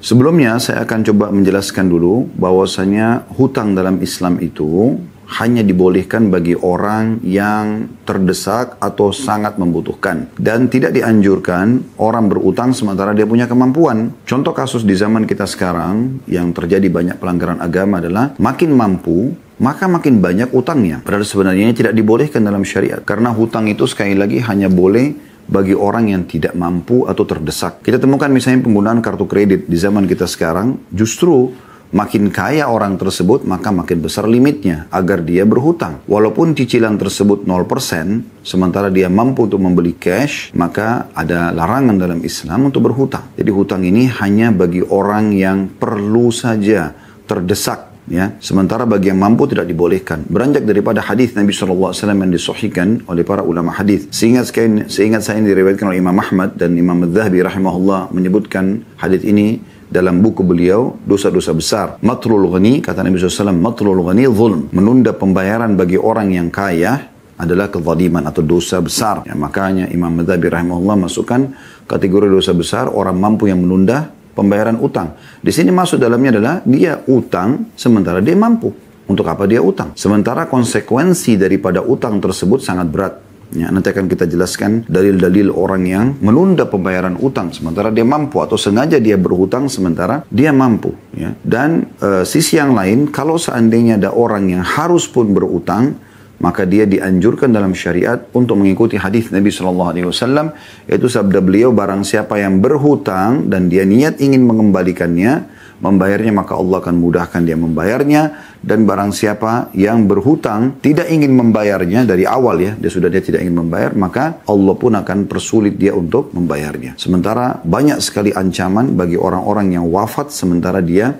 Sebelumnya saya akan coba menjelaskan dulu bahwasanya hutang dalam Islam itu hanya dibolehkan bagi orang yang terdesak atau sangat membutuhkan. Dan tidak dianjurkan orang berutang sementara dia punya kemampuan. Contoh kasus di zaman kita sekarang yang terjadi banyak pelanggaran agama adalah makin mampu, maka makin banyak utangnya. Padahal sebenarnya ini tidak dibolehkan dalam syariat. Karena hutang itu sekali lagi hanya boleh bagi orang yang tidak mampu atau terdesak. Kita temukan misalnya penggunaan kartu kredit di zaman kita sekarang, justru makin kaya orang tersebut, maka makin besar limitnya agar dia berhutang. Walaupun cicilan tersebut 0%, sementara dia mampu untuk membeli cash, maka ada larangan dalam Islam untuk berhutang. Jadi hutang ini hanya bagi orang yang perlu saja, terdesak. Ya, sementara bagi yang mampu tidak dibolehkan. Beranjak daripada hadis Nabi SAW yang disahihkan oleh para ulama hadis. Seingat saya ini diriwayatkan oleh Imam Ahmad dan Imam Adz-Dzahabi rahimahullah menyebutkan hadis ini dalam buku beliau, dosa-dosa besar. Matlul ghani, kata Nabi SAW, matlul ghani zulm. Menunda pembayaran bagi orang yang kaya adalah kezaliman atau dosa besar. Ya, makanya Imam Adz-Dzahabi rahimahullah masukkan kategori dosa besar orang mampu yang menunda pembayaran utang. Di sini masuk dalamnya adalah dia utang sementara dia mampu. Untuk apa dia utang? Sementara konsekuensi daripada utang tersebut sangat berat. Ya, nanti akan kita jelaskan dalil-dalil orang yang menunda pembayaran utang sementara dia mampu atau sengaja dia berhutang sementara dia mampu. Ya. Dan sisi yang lain, kalau seandainya ada orang yang harus pun berutang, maka dia dianjurkan dalam syariat untuk mengikuti hadis Nabi SAW, yaitu sabda beliau, barang siapa yang berhutang dan dia niat ingin mengembalikannya, membayarnya, maka Allah akan mudahkan dia membayarnya. Dan barang siapa yang berhutang tidak ingin membayarnya dari awal, ya, dia tidak ingin membayar, maka Allah pun akan persulit dia untuk membayarnya. Sementara banyak sekali ancaman bagi orang-orang yang wafat sementara dia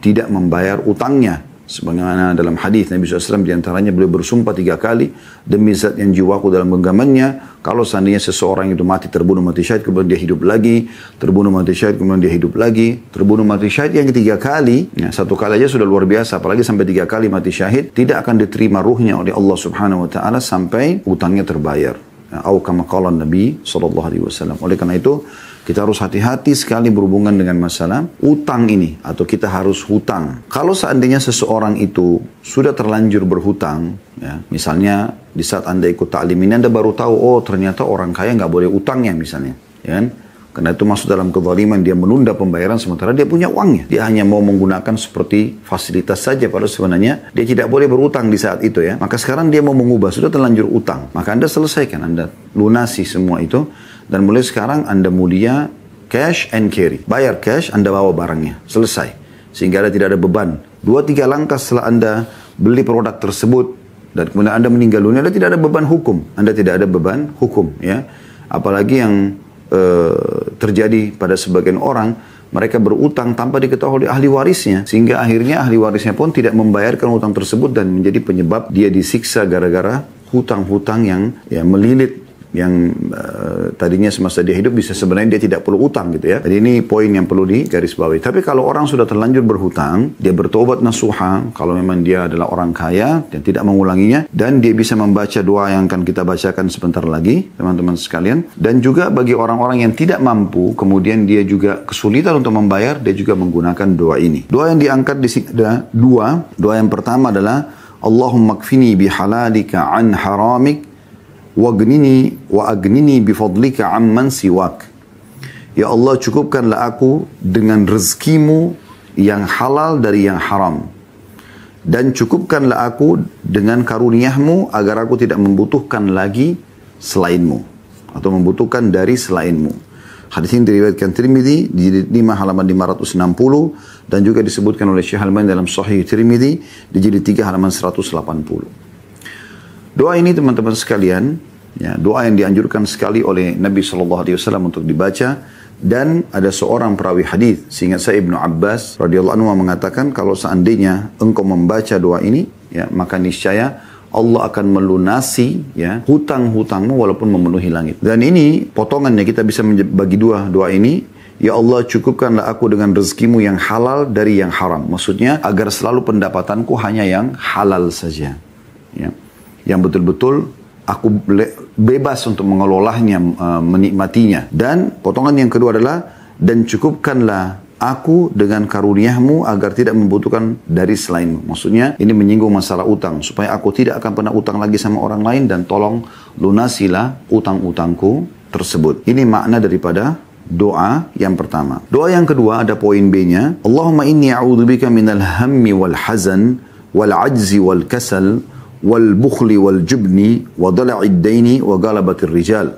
tidak membayar utangnya. Sebagaimana dalam hadis Nabi SAW diantaranya beliau bersumpah 3 kali, demi zat yang jiwaku dalam genggamannya, kalau seandainya seseorang itu mati, terbunuh mati syahid, kemudian dia hidup lagi, terbunuh mati syahid, kemudian dia hidup lagi, terbunuh mati syahid yang ketiga kali, ya, 1 kali aja sudah luar biasa, apalagi sampai 3 kali mati syahid, tidak akan diterima ruhnya oleh Allah Subhanahu Wa Taala sampai utangnya terbayar. Atau kama qala Nabi SAW. Oleh karena itu, kita harus hati-hati sekali berhubungan dengan masalah utang ini. Atau kita harus hutang. Kalau seandainya seseorang itu sudah terlanjur berhutang, ya, misalnya di saat Anda ikut ta'lim ini, Anda baru tahu, oh ternyata orang kaya nggak boleh utangnya misalnya. Ya kan? Karena itu masuk dalam kezaliman, dia menunda pembayaran sementara dia punya uangnya. Dia hanya mau menggunakan seperti fasilitas saja, padahal sebenarnya dia tidak boleh berutang di saat itu, ya. Maka sekarang dia mau mengubah, sudah terlanjur utang. Maka Anda selesaikan, Anda lunasi semua itu. Dan mulai sekarang Anda mulia cash and carry. Bayar cash, Anda bawa barangnya. Selesai. Sehingga Anda tidak ada beban. 2-3 langkah setelah Anda beli produk tersebut dan kemudian Anda meninggal dunia, Anda tidak ada beban hukum. Anda tidak ada beban hukum, ya. Apalagi yang terjadi pada sebagian orang, mereka berutang tanpa diketahui oleh ahli warisnya, sehingga akhirnya ahli warisnya pun tidak membayarkan hutang tersebut dan menjadi penyebab dia disiksa gara-gara hutang-hutang yang melilit, yang tadinya semasa dia hidup bisa sebenarnya dia tidak perlu utang gitu, ya. Jadi ini poin yang perlu digarisbawahi. Tapi kalau orang sudah terlanjur berhutang, dia bertobat nasuha, kalau memang dia adalah orang kaya dan tidak mengulanginya, dan dia bisa membaca doa yang akan kita bacakan sebentar lagi, teman-teman sekalian. Dan juga bagi orang-orang yang tidak mampu, kemudian dia juga kesulitan untuk membayar, dia juga menggunakan doa ini. Doa yang diangkat di sini ada 2. Doa yang pertama adalah Allahumma kfini bihalalika an haramik wagnini wa agnini bifadlika amman siwak. Ya Allah, cukupkanlah aku dengan rezekimu yang halal dari yang haram, dan cukupkanlah aku dengan karuniamu agar aku tidak membutuhkan lagi selainmu atau membutuhkan dari selainmu. Hadis ini diriwayatkan Tirmidzi di 5 halaman 560 dan juga disebutkan oleh Syekh Al-Albani dalam Sahih Tirmidzi di jilid 3 halaman 180. Doa ini teman-teman sekalian, ya, doa yang dianjurkan sekali oleh Nabi SAW untuk dibaca. Dan ada seorang perawi hadis, seingat saya Ibnu Abbas radhiyallahu anhu mengatakan, kalau seandainya engkau membaca doa ini, ya, maka niscaya Allah akan melunasi, ya, hutang-hutangmu walaupun memenuhi langit. Dan ini potongannya kita bisa bagi 2 doa ini. Ya Allah, cukupkanlah aku dengan rezekimu yang halal dari yang haram. Maksudnya agar selalu pendapatanku hanya yang halal saja, ya, yang betul-betul aku bebas untuk mengelolanya, menikmatinya. Dan potongan yang kedua adalah, dan cukupkanlah aku dengan karuniamu agar tidak membutuhkan dari selainmu. Maksudnya ini menyinggung masalah utang. Supaya aku tidak akan pernah utang lagi sama orang lain dan tolong lunasilah utang-utangku tersebut. Ini makna daripada doa yang pertama. Doa yang kedua ada poin B-nya. Allahumma inni a'udzubika minal hammi wal hazan wal ajzi wal kasal wal bukhli wal jubni wa dala'id daini wa galabatir rijal.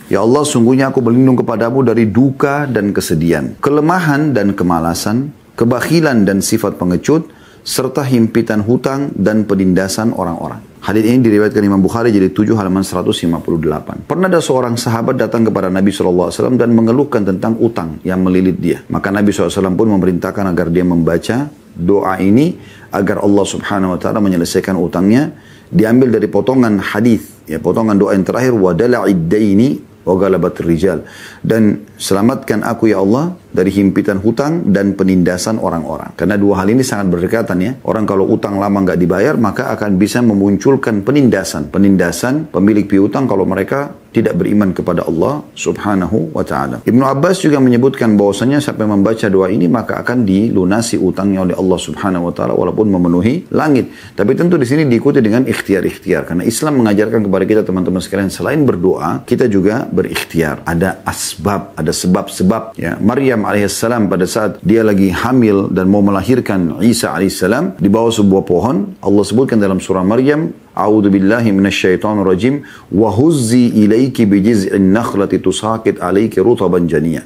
Ya Allah, sungguhnya aku berlindung kepadamu dari duka dan kesedihan, kelemahan dan kemalasan, kebakhilan dan sifat pengecut, serta himpitan hutang dan penindasan orang-orang. Hadis ini diriwayatkan Imam Bukhari jadi 7 halaman 158. Pernah ada seorang sahabat datang kepada Nabi SAW dan mengeluhkan tentang utang yang melilit dia. Maka Nabi SAW pun memerintahkan agar dia membaca doa ini agar Allah Subhanahu Wa Taala menyelesaikan utangnya. Diambil dari potongan hadis, ya, potongan doa yang terakhir, wa dala'id daini wa galabatir rijal, dan selamatkan aku ya Allah dari himpitan hutang dan penindasan orang-orang. Karena dua hal ini sangat berdekatan ya. Orang kalau utang lama nggak dibayar maka akan bisa memunculkan penindasan pemilik piutang kalau mereka tidak beriman kepada Allah Subhanahu wa taala. Ibnu Abbas juga menyebutkan bahwasanya siapa yang membaca doa ini maka akan dilunasi utangnya oleh Allah Subhanahu wa taala walaupun memenuhi langit. Tapi tentu di sini diikuti dengan ikhtiar-ikhtiar, karena Islam mengajarkan kepada kita teman-teman sekalian, selain berdoa kita juga berikhtiar. Ada asbab, ada sebab-sebab ya. Maryam alaihissalam pada saat dia lagi hamil dan mau melahirkan Isa alaihissalam di bawah sebuah pohon, Allah sebutkan dalam surah Maryam, a'udzu billahi minasyaitonir rajim, wa huzzi ilaiki bijiz'in nakhlati tusaqit alayki rutaban janiyya.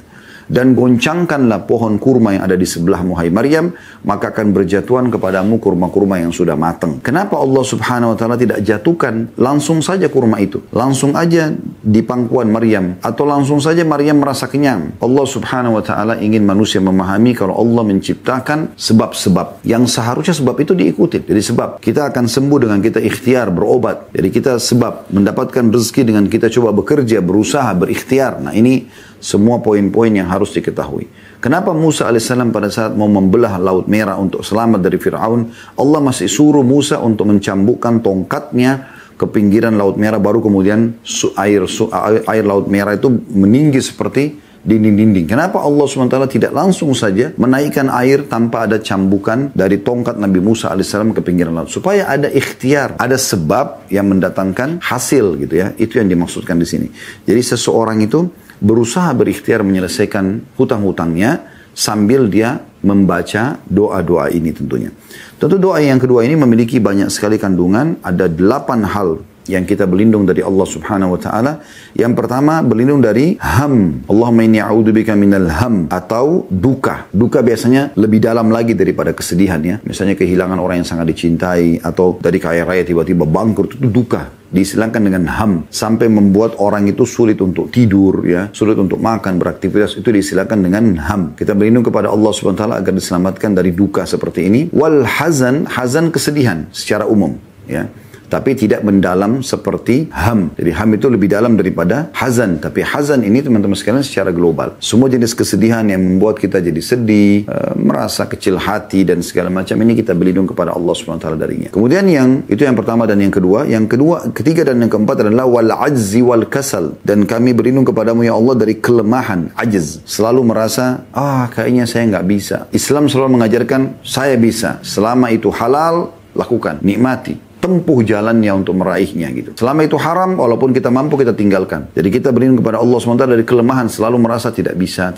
Dan goncangkanlah pohon kurma yang ada di sebelahmu, hai Maryam, maka akan berjatuhan kepadamu kurma-kurma yang sudah matang. Kenapa Allah Subhanahu wa taala tidak jatuhkan langsung saja kurma itu? Langsung aja di pangkuan Maryam, atau langsung saja Maryam merasa kenyang. Allah Subhanahu wa taala ingin manusia memahami kalau Allah menciptakan sebab-sebab yang seharusnya sebab itu diikuti. Jadi sebab kita akan sembuh dengan kita ikhtiar berobat. Jadi kita sebab mendapatkan rezeki dengan kita coba bekerja, berusaha, berikhtiar. Nah, ini semua poin-poin yang harus diketahui. Kenapa Musa alaihissalam pada saat mau membelah Laut Merah untuk selamat dari Fir'aun, Allah masih suruh Musa untuk mencambukkan tongkatnya ke pinggiran Laut Merah, baru kemudian air Laut Merah itu meninggi seperti dinding-dinding. Kenapa Allah SWT tidak langsung saja menaikkan air tanpa ada cambukan dari tongkat Nabi Musa alaihissalam ke pinggiran laut? Supaya ada ikhtiar, ada sebab yang mendatangkan hasil gitu ya. Itu yang dimaksudkan di sini. Jadi seseorang itu berusaha berikhtiar menyelesaikan hutang-hutangnya sambil dia membaca doa-doa ini tentunya. Tentu doa yang kedua ini memiliki banyak sekali kandungan. Ada 8 hal yang kita berlindung dari Allah Subhanahu wa taala. Yang pertama, berlindung dari ham. Allahumma inni a'udzubika minal ham, atau duka. Duka biasanya lebih dalam lagi daripada kesedihan ya. Misalnya kehilangan orang yang sangat dicintai, atau dari kaya raya tiba-tiba bangkrut, itu duka. Diistilahkan dengan ham, sampai membuat orang itu sulit untuk tidur ya, sulit untuk makan, beraktivitas, itu diistilahkan dengan ham. Kita berlindung kepada Allah Subhanahu wa taala agar diselamatkan dari duka seperti ini. Wal hazan, hazan kesedihan secara umum ya. Tapi tidak mendalam seperti ham. Jadi ham itu lebih dalam daripada hazan. Tapi hazan ini teman-teman sekalian secara global. Semua jenis kesedihan yang membuat kita jadi sedih, merasa kecil hati dan segala macam, ini kita berlindung kepada Allah SWT darinya. Kemudian itu yang pertama dan yang kedua. Yang kedua, ketiga dan yang keempat adalah wal ajzi wal kasal. Dan kami berlindung kepadamu ya Allah dari kelemahan, ajz. Selalu merasa, kayaknya saya nggak bisa. Islam selalu mengajarkan, saya bisa. Selama itu halal, lakukan, nikmati. Tempuh jalannya untuk meraihnya gitu. Selama itu haram, walaupun kita mampu, kita tinggalkan. Jadi kita berlindung kepada Allah SWT dari kelemahan, selalu merasa tidak bisa.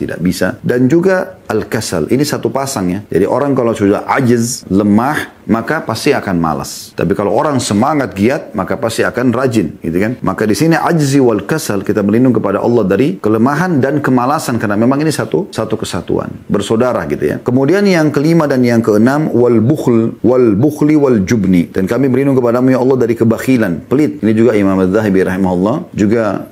Dan juga al-kasal, ini satu pasang ya. Jadi orang kalau sudah ajiz, lemah, maka pasti akan malas. Tapi kalau orang semangat, giat, maka pasti akan rajin, gitu kan? Maka di sini ajzi wal kasal, kita berlindung kepada Allah dari kelemahan dan kemalasan, karena memang ini satu kesatuan, bersaudara gitu ya. Kemudian yang kelima dan yang keenam, wal bukhli wal jubni, dan kami berlindung kepadamu ya Allah dari kebakhilan, pelit. Ini juga Imam Adz-Dzahabi rahimahullah, juga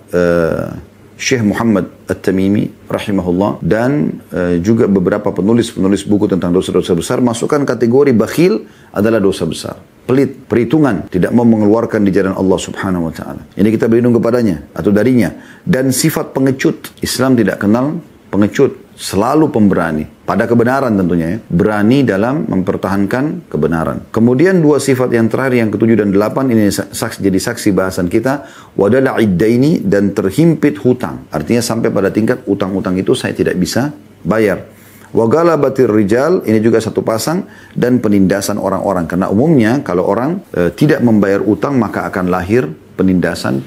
Syekh Muhammad At-Tamimi rahimahullah, dan juga beberapa penulis buku tentang dosa-dosa besar masukkan kategori bakhil adalah dosa besar. Pelit, perhitungan, tidak mau mengeluarkan di jalan Allah Subhanahu wa taala. Ini kita berlindung kepadanya atau darinya. Dan sifat pengecut, Islam tidak kenal pengecut, selalu pemberani pada kebenaran tentunya ya, berani dalam mempertahankan kebenaran. Kemudian dua sifat yang terakhir, yang ketujuh dan delapan, ini jadi saksi bahasan kita, wadala'id daini, dan terhimpit hutang. Artinya sampai pada tingkat utang-utang itu saya tidak bisa bayar. Wa galabatir rijal, ini juga satu pasang, dan penindasan orang-orang. Karena umumnya kalau orang tidak membayar utang maka akan lahir penindasan.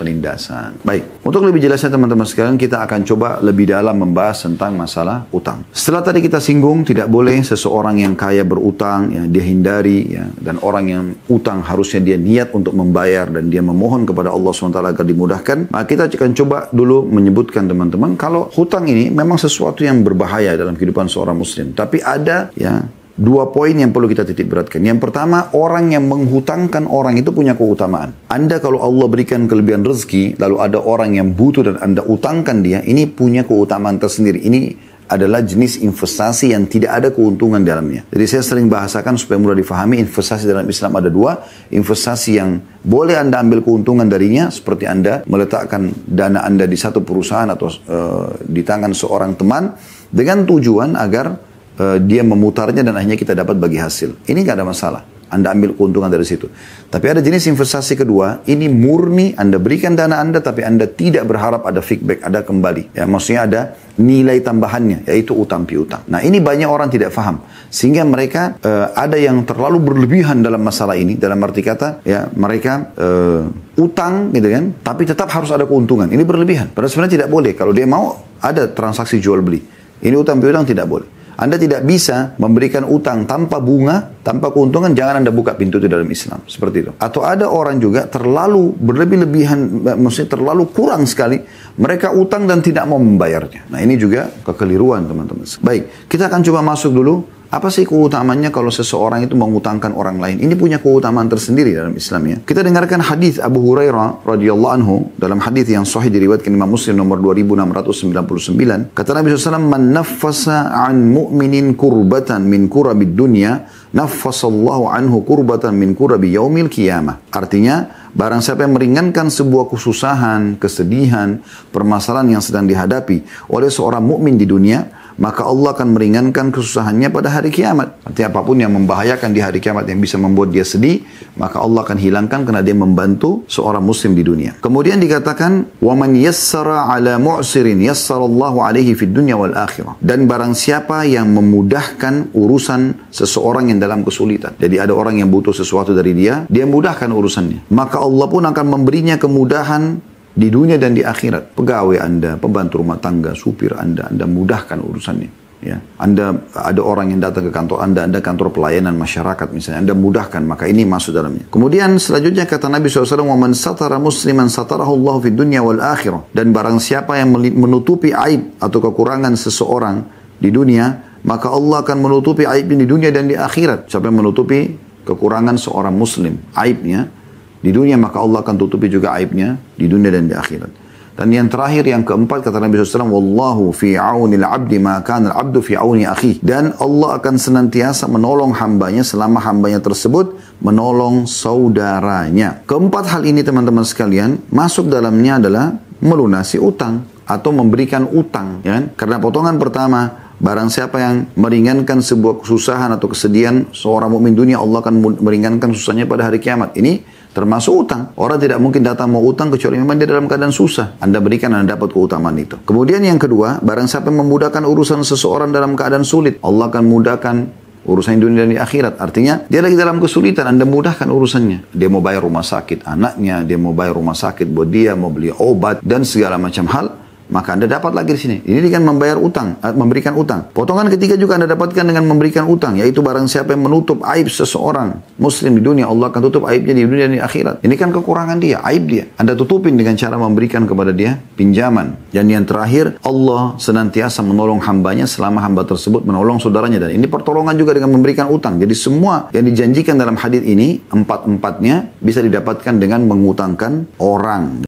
Baik, untuk lebih jelasnya teman-teman sekalian, kita akan coba lebih dalam membahas tentang masalah utang. Setelah tadi kita singgung, tidak boleh seseorang yang kaya berutang, ya, dia hindari, ya, dan orang yang utang harusnya dia niat untuk membayar dan dia memohon kepada Allah SWT agar dimudahkan. Maka kita akan coba dulu menyebutkan teman-teman, kalau hutang ini memang sesuatu yang berbahaya dalam kehidupan seorang muslim. Tapi ada, ya, dua poin yang perlu kita titik beratkan. Yang pertama, orang yang menghutangkan orang itu punya keutamaan. Anda kalau Allah berikan kelebihan rezeki, lalu ada orang yang butuh dan Anda utangkan dia, ini punya keutamaan tersendiri. Ini adalah jenis investasi yang tidak ada keuntungan dalamnya. Jadi saya sering bahasakan supaya mudah difahami, investasi dalam Islam ada dua. Investasi yang boleh Anda ambil keuntungan darinya, seperti Anda meletakkan dana Anda di satu perusahaan atau di tangan seorang teman, dengan tujuan agar dia memutarnya dan akhirnya kita dapat bagi hasil. Ini nggak ada masalah. Anda ambil keuntungan dari situ. Tapi ada jenis investasi kedua, ini murni Anda berikan dana Anda tapi Anda tidak berharap ada feedback, ada kembali. Ya, maksudnya ada nilai tambahannya, yaitu utang piutang. Nah, ini banyak orang tidak faham. Sehingga mereka ada yang terlalu berlebihan dalam masalah ini, dalam arti kata, ya, mereka utang gitu kan, tapi tetap harus ada keuntungan. Ini berlebihan. Padahal sebenarnya tidak boleh. Kalau dia mau ada transaksi jual beli. Ini utang piutang tidak boleh. Anda tidak bisa memberikan utang tanpa bunga, tanpa keuntungan, jangan Anda buka pintu itu dalam Islam. Seperti itu. Atau ada orang juga terlalu berlebih-lebihan, maksudnya terlalu kurang sekali, mereka utang dan tidak mau membayarnya. Nah, ini juga kekeliruan teman-teman. Baik, kita akan coba masuk dulu. Apa sih keutamanya kalau seseorang itu mengutangkan orang lain? Ini punya keutamaan tersendiri dalam Islam, ya. Kita dengarkan hadis Abu Hurairah radhiyallahu anhu dalam hadis yang sahih diriwayatkan Imam Muslim nomor 2699. Kata Nabi SAW, "Man naffasa an mu'minin kurbatan min kurabid dunya, naffasallahu anhu kurbatan min kurabi yaumil qiyamah." Artinya, barang siapa yang meringankan sebuah kesusahan, kesedihan, permasalahan yang sedang dihadapi oleh seorang mukmin di dunia, maka Allah akan meringankan kesusahannya pada hari kiamat. Artinya apapun yang membahayakan di hari kiamat yang bisa membuat dia sedih, maka Allah akan hilangkan karena dia membantu seorang muslim di dunia. Kemudian dikatakan, وَمَنْ يَسَّرَ عَلَى مُعْسِرٍ يَسَّرَ اللَّهُ عَلَيْهِ فِي الدُّنْيَا وَالْآخِرَةِ. Dan barang siapa yang memudahkan urusan seseorang yang dalam kesulitan. Jadi ada orang yang butuh sesuatu dari dia mudahkan urusannya. Maka Allah pun akan memberinya kemudahan di dunia dan di akhirat. Pegawai Anda, pembantu rumah tangga, supir Anda mudahkan urusannya. Ya. Anda ada orang yang datang ke kantor Anda kantor pelayanan masyarakat misalnya, Anda mudahkan, maka ini masuk dalamnya. Kemudian selanjutnya kata Nabi SAW, وَمَنْ سَتَرَ مُسْلِمًا سَتَرَهُ اللَّهُ فِي الدُّنْيَا وَالْآخِرَةِ. Dan barang siapa yang menutupi aib atau kekurangan seseorang di dunia, maka Allah akan menutupi aibnya di dunia dan di akhirat. Siapa yang menutupi kekurangan seorang muslim, aibnya di dunia, maka Allah akan tutupi juga aibnya di dunia dan di akhirat. Dan yang terakhir, yang keempat, kata Nabi SAW, "Wallahu fi aunil abdi ma kana al-abdu fi auni akhi." Dan Allah akan senantiasa menolong hambanya selama hambanya tersebut menolong saudaranya. Keempat hal ini teman-teman sekalian, masuk dalamnya adalah melunasi utang atau memberikan utang. Ya kan? Karena potongan pertama, barang siapa yang meringankan sebuah kesusahan atau kesedihan seorang mukmin dunia, Allah akan meringankan susahnya pada hari kiamat. Ini termasuk utang. Orang tidak mungkin datang mau utang kecuali memang dia dalam keadaan susah. Anda berikan, Anda dapat keutamaan itu. Kemudian yang kedua, barang siapa yang memudahkan urusan seseorang dalam keadaan sulit, Allah akan mudahkan urusan dunia dan di akhirat. Artinya, dia lagi dalam kesulitan, Anda mudahkan urusannya. Dia mau bayar rumah sakit anaknya, dia mau bayar rumah sakit buat dia, mau beli obat, dan segala macam hal. Maka Anda dapat lagi di sini. Ini dengan membayar utang, memberikan utang. Potongan ketiga juga Anda dapatkan dengan memberikan utang, yaitu barang siapa yang menutup aib seseorang muslim di dunia, Allah akan tutup aibnya di dunia dan di akhirat. Ini kan kekurangan dia, aib dia. Anda tutupin dengan cara memberikan kepada dia pinjaman. Dan yang terakhir, Allah senantiasa menolong hambanya selama hamba tersebut menolong saudaranya. Dan ini pertolongan juga dengan memberikan utang. Jadi semua yang dijanjikan dalam hadis ini, empat-empatnya bisa didapatkan dengan mengutangkan orang.